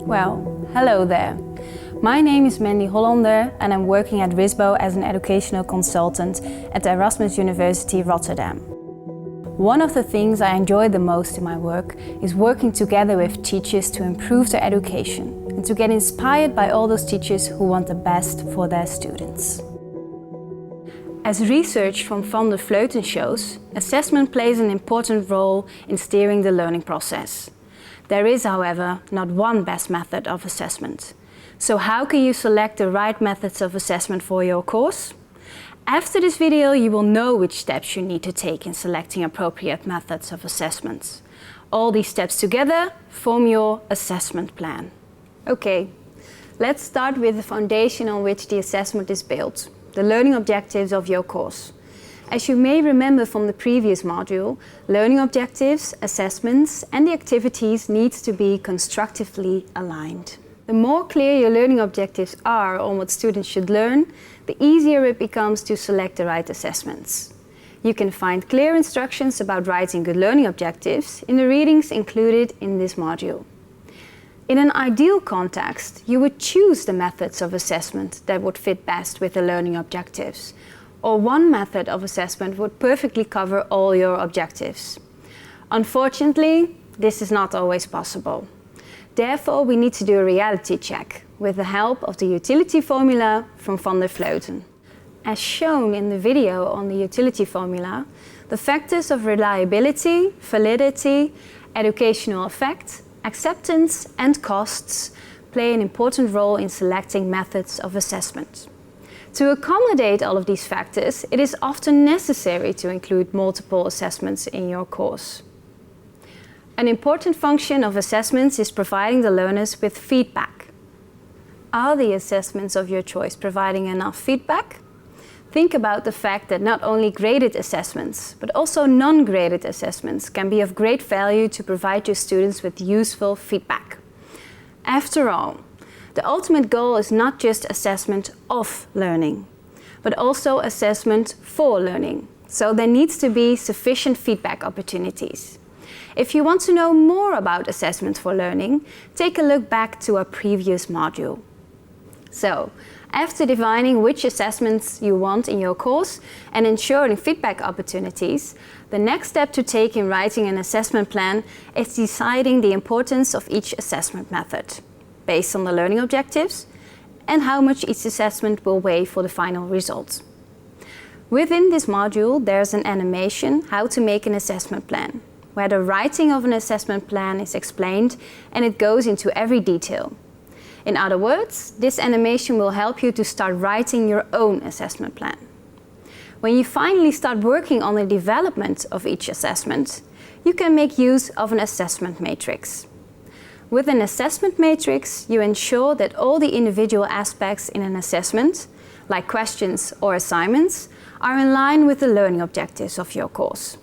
Well, hello there. My name is Mandy Hollander and I'm working at RISBO as an educational consultant at the Erasmus University Rotterdam. One of the things I enjoy the most in my work is working together with teachers to improve their education and to get inspired by all those teachers who want the best for their students. As research from Van der Vleuten shows, assessment plays an important role in steering the learning process. There is, however, not one best method of assessment. So how can you select the right methods of assessment for your course? After this video, you will know which steps you need to take in selecting appropriate methods of assessment. All these steps together form your assessment plan. Okay, let's start with the foundation on which the assessment is built, the learning objectives of your course. As you may remember from the previous module, learning objectives, assessments and the activities need to be constructively aligned. The more clear your learning objectives are on what students should learn, the easier it becomes to select the right assessments. You can find clear instructions about writing good learning objectives in the readings included in this module. In an ideal context, you would choose the methods of assessment that would fit best with the learning objectives, or one method of assessment would perfectly cover all your objectives. Unfortunately, this is not always possible. Therefore, we need to do a reality check with the help of the utility formula from Van der Vleuten. As shown in the video on the utility formula, the factors of reliability, validity, educational effect, acceptance and costs play an important role in selecting methods of assessment. To accommodate all of these factors, it is often necessary to include multiple assessments in your course. An important function of assessments is providing the learners with feedback. Are the assessments of your choice providing enough feedback? Think about the fact that not only graded assessments, but also non-graded assessments can be of great value to provide your students with useful feedback. After all, the ultimate goal is not just assessment of learning, but also assessment for learning. So there needs to be sufficient feedback opportunities. If you want to know more about assessment for learning, take a look back to our previous module. So, after defining which assessments you want in your course and ensuring feedback opportunities, the next step to take in writing an assessment plan is deciding the importance of each assessment method, based on the learning objectives and how much each assessment will weigh for the final result. Within this module, there's an animation how to make an assessment plan, where the writing of an assessment plan is explained and it goes into every detail. In other words, this animation will help you to start writing your own assessment plan. When you finally start working on the development of each assessment, you can make use of an assessment matrix. With an assessment matrix, you ensure that all the individual aspects in an assessment, like questions or assignments, are in line with the learning objectives of your course.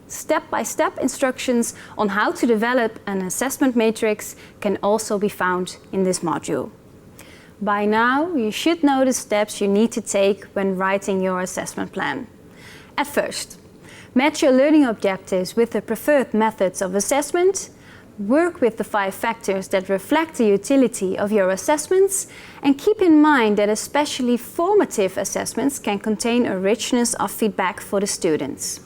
Step-by-step instructions on how to develop an assessment matrix can also be found in this module. By now, you should know the steps you need to take when writing your assessment plan. At first, match your learning objectives with the preferred methods of assessment, work with the 5 factors that reflect the utility of your assessments, and keep in mind that especially formative assessments can contain a richness of feedback for the students.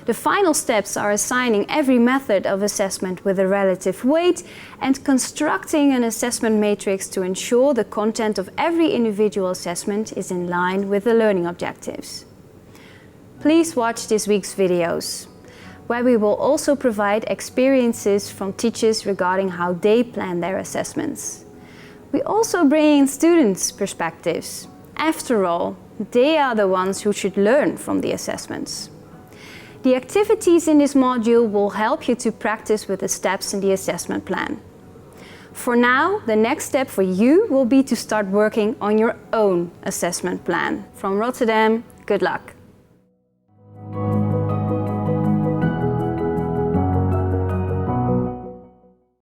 The final steps are assigning every method of assessment with a relative weight and constructing an assessment matrix to ensure the content of every individual assessment is in line with the learning objectives. Please watch this week's videos, where we will also provide experiences from teachers regarding how they plan their assessments. We also bring in students' perspectives. After all, they are the ones who should learn from the assessments. The activities in this module will help you to practice with the steps in the assessment plan. For now, the next step for you will be to start working on your own assessment plan. From Rotterdam, good luck!